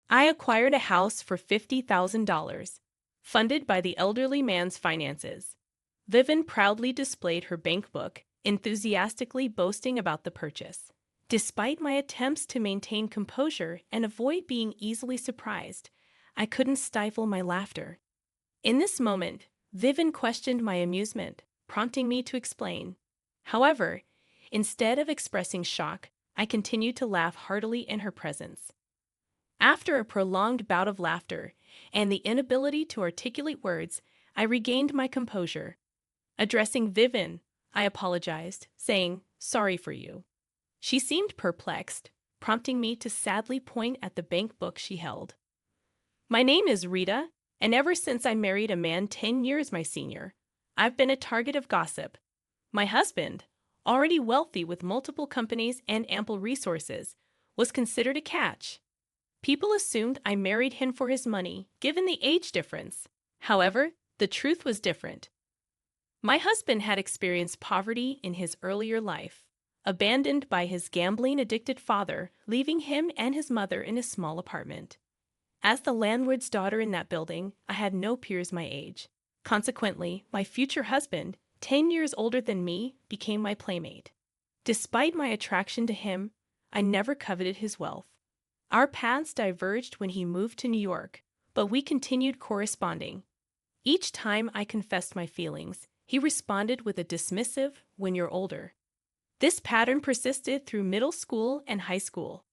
I acquired a house for $50,000, funded by the elderly man's finances. Vivian proudly displayed her bank book, enthusiastically boasting about the purchase. Despite my attempts to maintain composure and avoid being easily surprised, I couldn't stifle my laughter. In this moment, Vivian questioned my amusement, prompting me to explain. However, instead of expressing shock, I continued to laugh heartily in her presence. After a prolonged bout of laughter and the inability to articulate words, I regained my composure. Addressing Vivian, I apologized, saying, "Sorry for you." She seemed perplexed, prompting me to sadly point at the bank book she held. "My name is Rita, and ever since I married a man 10 years my senior, I've been a target of gossip. My husband, already wealthy with multiple companies and ample resources, was considered a catch. People assumed I married him for his money, given the age difference. However, the truth was different. My husband had experienced poverty in his earlier life, abandoned by his gambling-addicted father, leaving him and his mother in a small apartment. As the landlord's daughter in that building, I had no peers my age. Consequently, my future husband, 10 years older than me, became my playmate. Despite my attraction to him, I never coveted his wealth. Our paths diverged when he moved to New York, but we continued corresponding. Each time I confessed my feelings, he responded with a dismissive, "When you're older." This pattern persisted through middle school and high school.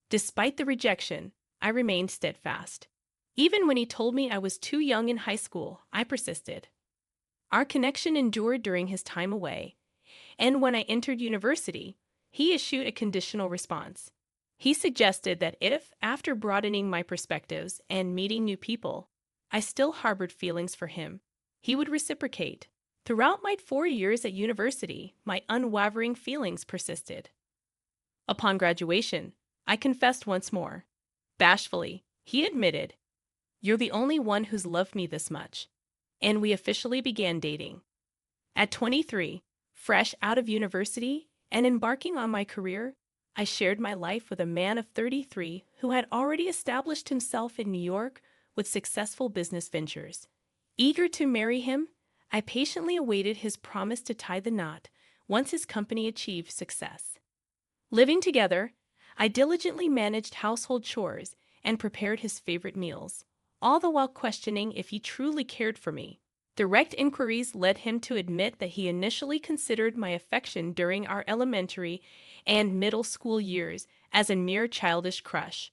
Despite the rejection, I remained steadfast. Even when he told me I was too young in high school, I persisted. Our connection endured during his time away, and when I entered university, he issued a conditional response. He suggested that if, after broadening my perspectives and meeting new people, I still harbored feelings for him, he would reciprocate. Throughout my 4 years at university, my unwavering feelings persisted. Upon graduation, I confessed once more. Bashfully, he admitted, "You're the only one who's loved me this much." And we officially began dating. At 23, fresh out of university and embarking on my career, I shared my life with a man of 33 who had already established himself in New York with successful business ventures. Eager to marry him, I patiently awaited his promise to tie the knot once his company achieved success. Living together, I diligently managed household chores and prepared his favorite meals, all the while questioning if he truly cared for me. Direct inquiries led him to admit that he initially considered my affection during our elementary and middle school years as a mere childish crush.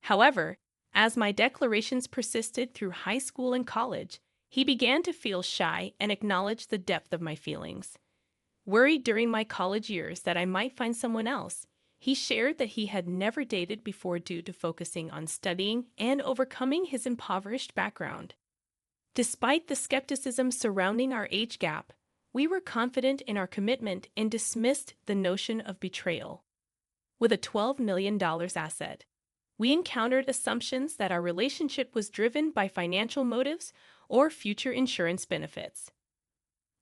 However, as my declarations persisted through high school and college, he began to feel shy and acknowledge the depth of my feelings. Worried during my college years that I might find someone else, he shared that he had never dated before due to focusing on studying and overcoming his impoverished background. Despite the skepticism surrounding our age gap, we were confident in our commitment and dismissed the notion of betrayal. With a $12 million asset, we encountered assumptions that our relationship was driven by financial motives or future insurance benefits.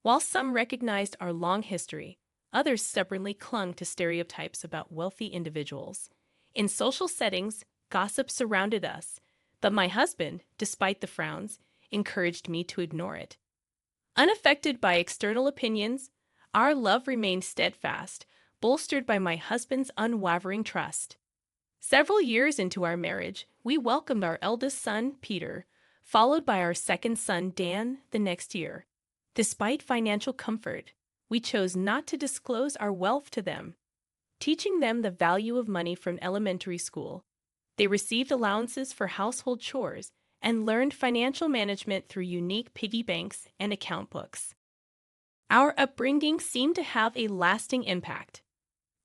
While some recognized our long history, others stubbornly clung to stereotypes about wealthy individuals. In social settings, gossip surrounded us, but my husband, despite the frowns, encouraged me to ignore it. Unaffected by external opinions, our love remained steadfast, bolstered by my husband's unwavering trust. Several years into our marriage, we welcomed our eldest son, Peter, followed by our second son, Dan, the next year. Despite financial comfort, we chose not to disclose our wealth to them, teaching them the value of money from elementary school. They received allowances for household chores and learned financial management through unique piggy banks and account books. Our upbringing seemed to have a lasting impact.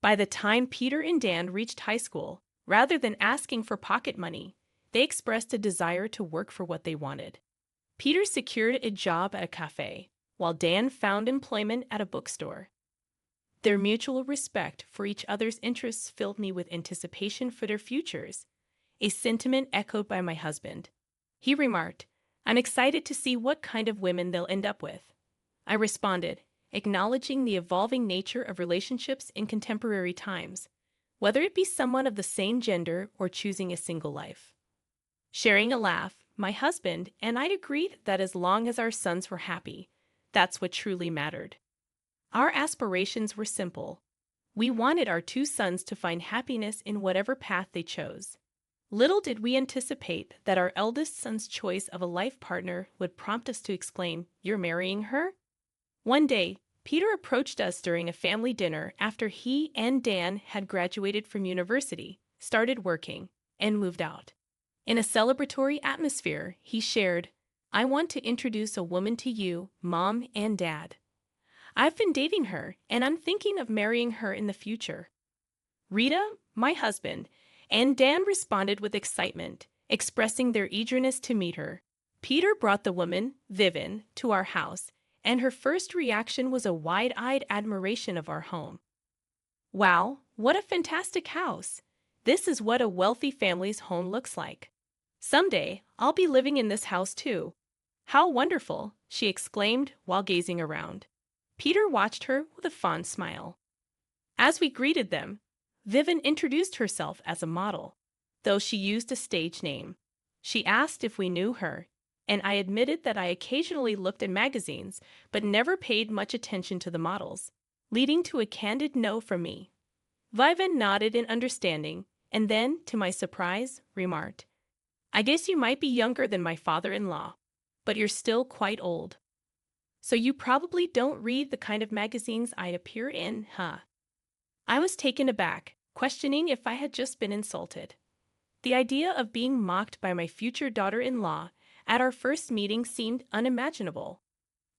By the time Peter and Dan reached high school, rather than asking for pocket money, they expressed a desire to work for what they wanted. Peter secured a job at a cafe, while Dan found employment at a bookstore. Their mutual respect for each other's interests filled me with anticipation for their futures, a sentiment echoed by my husband. He remarked, "I'm excited to see what kind of women they'll end up with." I responded, acknowledging the evolving nature of relationships in contemporary times, whether it be someone of the same gender or choosing a single life. Sharing a laugh, my husband and I agreed that as long as our sons were happy, that's what truly mattered. Our aspirations were simple. We wanted our two sons to find happiness in whatever path they chose. Little did we anticipate that our eldest son's choice of a life partner would prompt us to exclaim, "You're marrying her?" One day, Peter approached us during a family dinner after he and Dan had graduated from university, started working, and moved out. In a celebratory atmosphere, he shared, "I want to introduce a woman to you, Mom and Dad. I've been dating her, and I'm thinking of marrying her in the future." Rita, my husband, and Dan responded with excitement, expressing their eagerness to meet her. Peter brought the woman, Vivian, to our house, and her first reaction was a wide-eyed admiration of our home. "Wow, what a fantastic house! This is what a wealthy family's home looks like. Someday, I'll be living in this house too. How wonderful!" she exclaimed while gazing around. Peter watched her with a fond smile. As we greeted them, Vivian introduced herself as a model, though she used a stage name. She asked if we knew her, and I admitted that I occasionally looked at magazines but never paid much attention to the models, leading to a candid no from me. Vivian nodded in understanding, and then, to my surprise, remarked, "I guess you might be younger than my father-in-law, but you're still quite old. So you probably don't read the kind of magazines I appear in, huh?" I was taken aback, questioning if I had just been insulted. The idea of being mocked by my future daughter-in-law at our first meeting seemed unimaginable.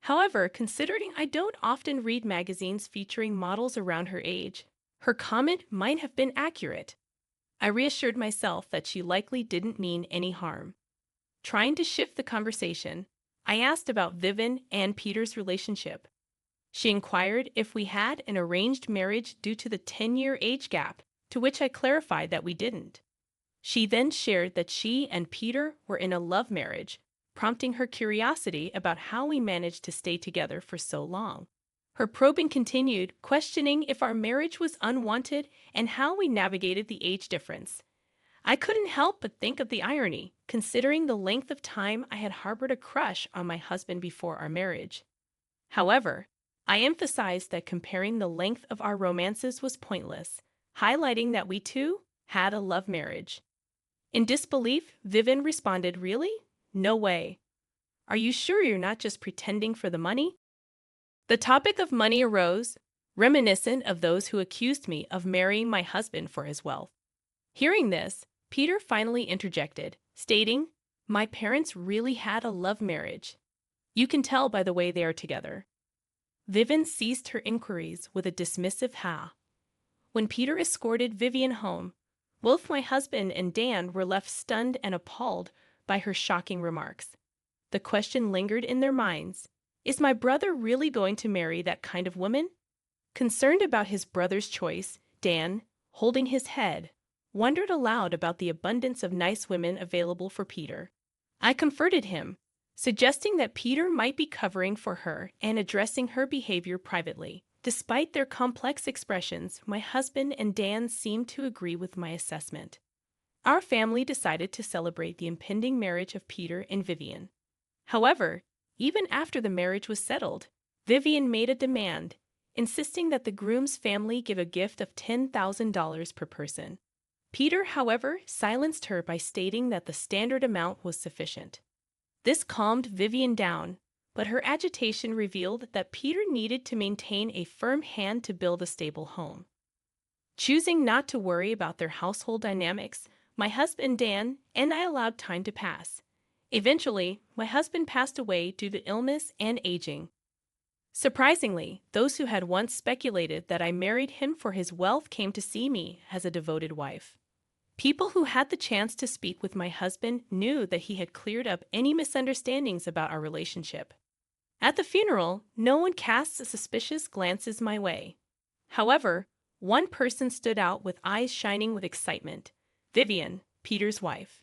However, considering I don't often read magazines featuring models around her age, her comment might have been accurate. I reassured myself that she likely didn't mean any harm. Trying to shift the conversation, I asked about Vivian and Peter's relationship. She inquired if we had an arranged marriage due to the 10-year age gap, to which I clarified that we didn't. She then shared that she and Peter were in a love marriage, prompting her curiosity about how we managed to stay together for so long. Her probing continued, questioning if our marriage was unwanted and how we navigated the age difference. I couldn't help but think of the irony, considering the length of time I had harbored a crush on my husband before our marriage. However, I emphasized that comparing the length of our romances was pointless, highlighting that we too had a love marriage. In disbelief, Vivian responded, "Really? No way. Are you sure you're not just pretending for the money?" The topic of money arose, reminiscent of those who accused me of marrying my husband for his wealth. Hearing this, Peter finally interjected, stating, "My parents really had a love marriage. You can tell by the way they are together." Vivian ceased her inquiries with a dismissive ha. When Peter escorted Vivian home, both my husband and Dan were left stunned and appalled by her shocking remarks. The question lingered in their minds, is my brother really going to marry that kind of woman? Concerned about his brother's choice, Dan, holding his head, wondered aloud about the abundance of nice women available for Peter. I comforted him, suggesting that Peter might be covering for her and addressing her behavior privately. Despite their complex expressions, my husband and Dan seemed to agree with my assessment. Our family decided to celebrate the impending marriage of Peter and Vivian. However, even after the marriage was settled, Vivian made a demand, insisting that the groom's family give a gift of $10,000 per person. Peter, however, silenced her by stating that the standard amount was sufficient. This calmed Vivian down, but her agitation revealed that Peter needed to maintain a firm hand to build a stable home. Choosing not to worry about their household dynamics, my husband Dan and I allowed time to pass. Eventually, my husband passed away due to illness and aging. Surprisingly, those who had once speculated that I married him for his wealth came to see me as a devoted wife. People who had the chance to speak with my husband knew that he had cleared up any misunderstandings about our relationship. At the funeral, no one cast suspicious glances my way. However, one person stood out with eyes shining with excitement: Vivian, Peter's wife.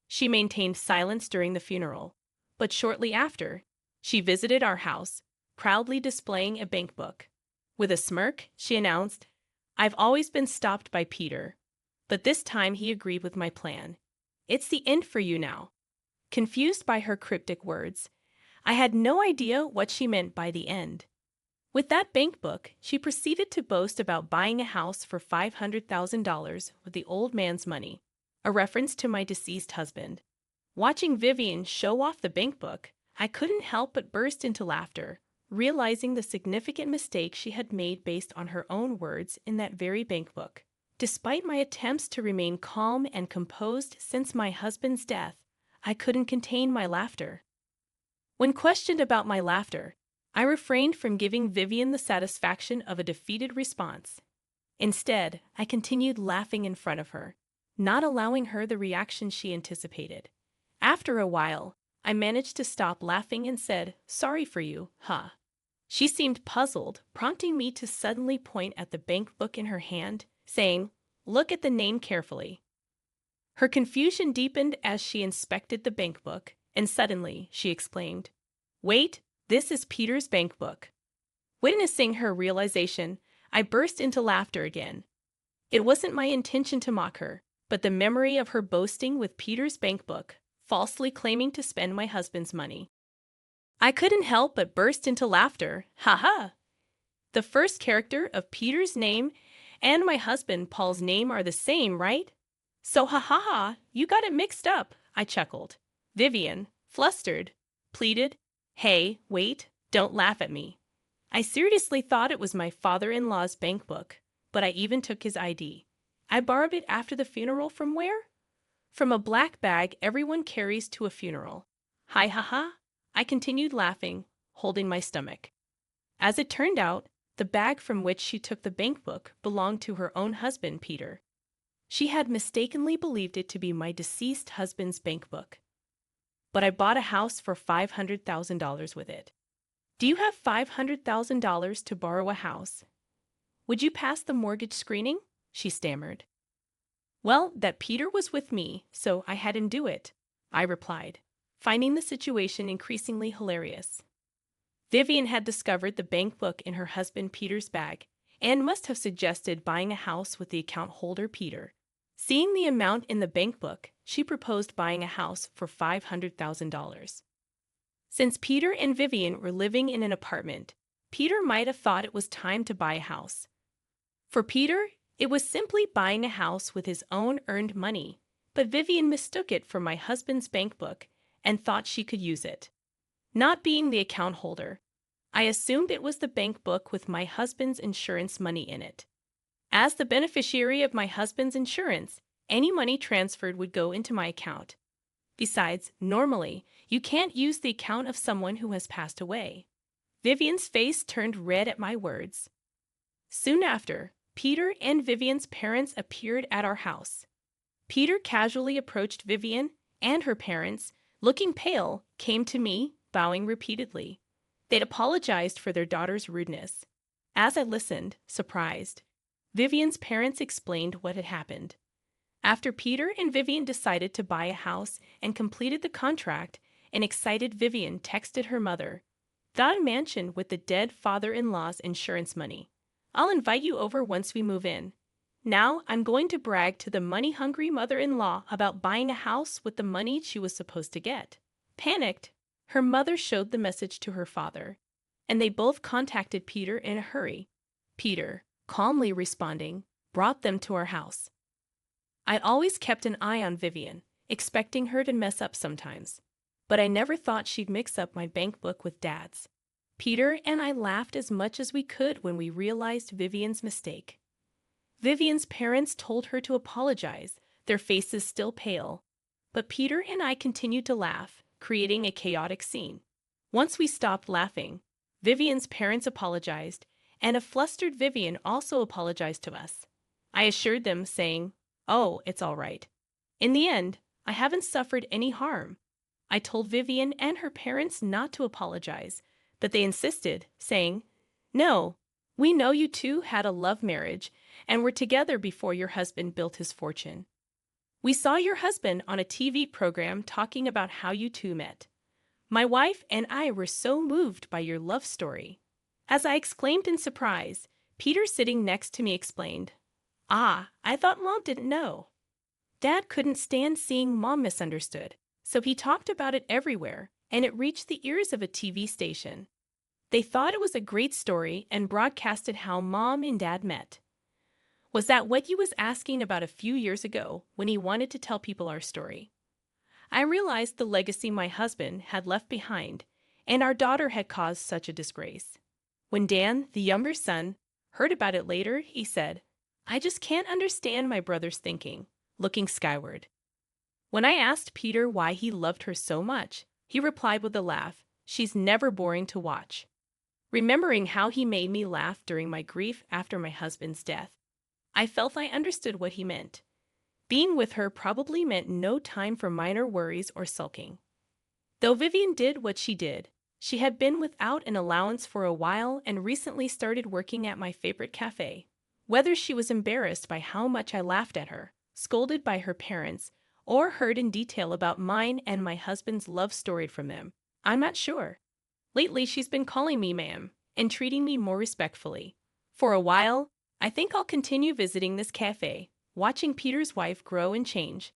She maintained silence during the funeral, but shortly after, she visited our house, proudly displaying a bank book. With a smirk, she announced, "I've always been stopped by Peter, but this time he agreed with my plan. It's the end for you now." Confused by her cryptic words, I had no idea what she meant by the end. With that bank book, she proceeded to boast about buying a house for $500,000 with the old man's money, a reference to my deceased husband. Watching Vivian show off the bank book, I couldn't help but burst into laughter, realizing the significant mistake she had made based on her own words in that very bank book. Despite my attempts to remain calm and composed since my husband's death, I couldn't contain my laughter. When questioned about my laughter, I refrained from giving Vivian the satisfaction of a defeated response. Instead, I continued laughing in front of her, not allowing her the reaction she anticipated. After a while, I managed to stop laughing and said, "Sorry for you, huh?" She seemed puzzled, prompting me to suddenly point at the bank book in her hand, saying, "Look at the name carefully." Her confusion deepened as she inspected the bank book, and suddenly she exclaimed, "Wait, this is Peter's bank book." Witnessing her realization, I burst into laughter again. It wasn't my intention to mock her, but the memory of her boasting with Peter's bank book, falsely claiming to spend my husband's money. I couldn't help but burst into laughter. Ha ha! The first character of Peter's name and my husband Paul's name are the same, right? So ha ha ha, you got it mixed up, I chuckled. Vivian, flustered, pleaded, "Hey, wait, don't laugh at me." I seriously thought it was my father-in-law's bank book, but I even took his ID. I borrowed it after the funeral from where? From a black bag everyone carries to a funeral. Hi ha ha, I continued laughing, holding my stomach. As it turned out, the bag from which she took the bank book belonged to her own husband, Peter. She had mistakenly believed it to be my deceased husband's bank book. But I bought a house for $500,000 with it. Do you have $500,000 to borrow a house? Would you pass the mortgage screening? She stammered. Well, that Peter was with me, so I had him do it, I replied, finding the situation increasingly hilarious. Vivian had discovered the bank book in her husband Peter's bag and must have suggested buying a house with the account holder Peter. Seeing the amount in the bank book, she proposed buying a house for $500,000. Since Peter and Vivian were living in an apartment, Peter might have thought it was time to buy a house. For Peter, it was simply buying a house with his own earned money, but Vivian mistook it for my husband's bank book and thought she could use it. Not being the account holder, I assumed it was the bank book with my husband's insurance money in it. As the beneficiary of my husband's insurance, any money transferred would go into my account. Besides, normally, you can't use the account of someone who has passed away. Vivian's face turned red at my words. Soon after, Peter and Vivian's parents appeared at our house. Peter casually approached Vivian, and her parents, looking pale, came to me, bowing repeatedly. They'd apologized for their daughter's rudeness. As I listened, surprised, Vivian's parents explained what had happened. After Peter and Vivian decided to buy a house and completed the contract, an excited Vivian texted her mother, "Got a mansion with the dead father-in-law's insurance money. I'll invite you over once we move in." Now I'm going to brag to the money-hungry mother-in-law about buying a house with the money she was supposed to get. Panicked, her mother showed the message to her father, and they both contacted Peter in a hurry. Peter, calmly responding, brought them to our house. I'd always kept an eye on Vivian, expecting her to mess up sometimes, but I never thought she'd mix up my bank book with Dad's. Peter and I laughed as much as we could when we realized Vivian's mistake. Vivian's parents told her to apologize, their faces still pale, but Peter and I continued to laugh, creating a chaotic scene. Once we stopped laughing, Vivian's parents apologized, and a flustered Vivian also apologized to us. I assured them, saying, "Oh, it's all right." In the end, I haven't suffered any harm. I told Vivian and her parents not to apologize, but they insisted, saying, "No, we know you two had a love marriage and were together before your husband built his fortune. We saw your husband on a TV program talking about how you two met. My wife and I were so moved by your love story." As I exclaimed in surprise, Peter sitting next to me explained, "Ah, I thought Mom didn't know." Dad couldn't stand seeing Mom misunderstood, so he talked about it everywhere, and it reached the ears of a TV station. They thought it was a great story and broadcasted how Mom and Dad met. Was that what you was asking about a few years ago when he wanted to tell people our story? I realized the legacy my husband had left behind, and our daughter had caused such a disgrace. When Dan, the younger son, heard about it later, he said, "I just can't understand my brother's thinking," looking skyward. When I asked Peter why he loved her so much, he replied with a laugh, "She's never boring to watch." Remembering how he made me laugh during my grief after my husband's death, I felt I understood what he meant. Being with her probably meant no time for minor worries or sulking. Though Vivian did what she did, she had been without an allowance for a while and recently started working at my favorite cafe. Whether she was embarrassed by how much I laughed at her, scolded by her parents, or heard in detail about mine and my husband's love story from them, I'm not sure. Lately, she's been calling me ma'am and treating me more respectfully. For a while, I think I'll continue visiting this cafe, watching Peter's wife grow and change,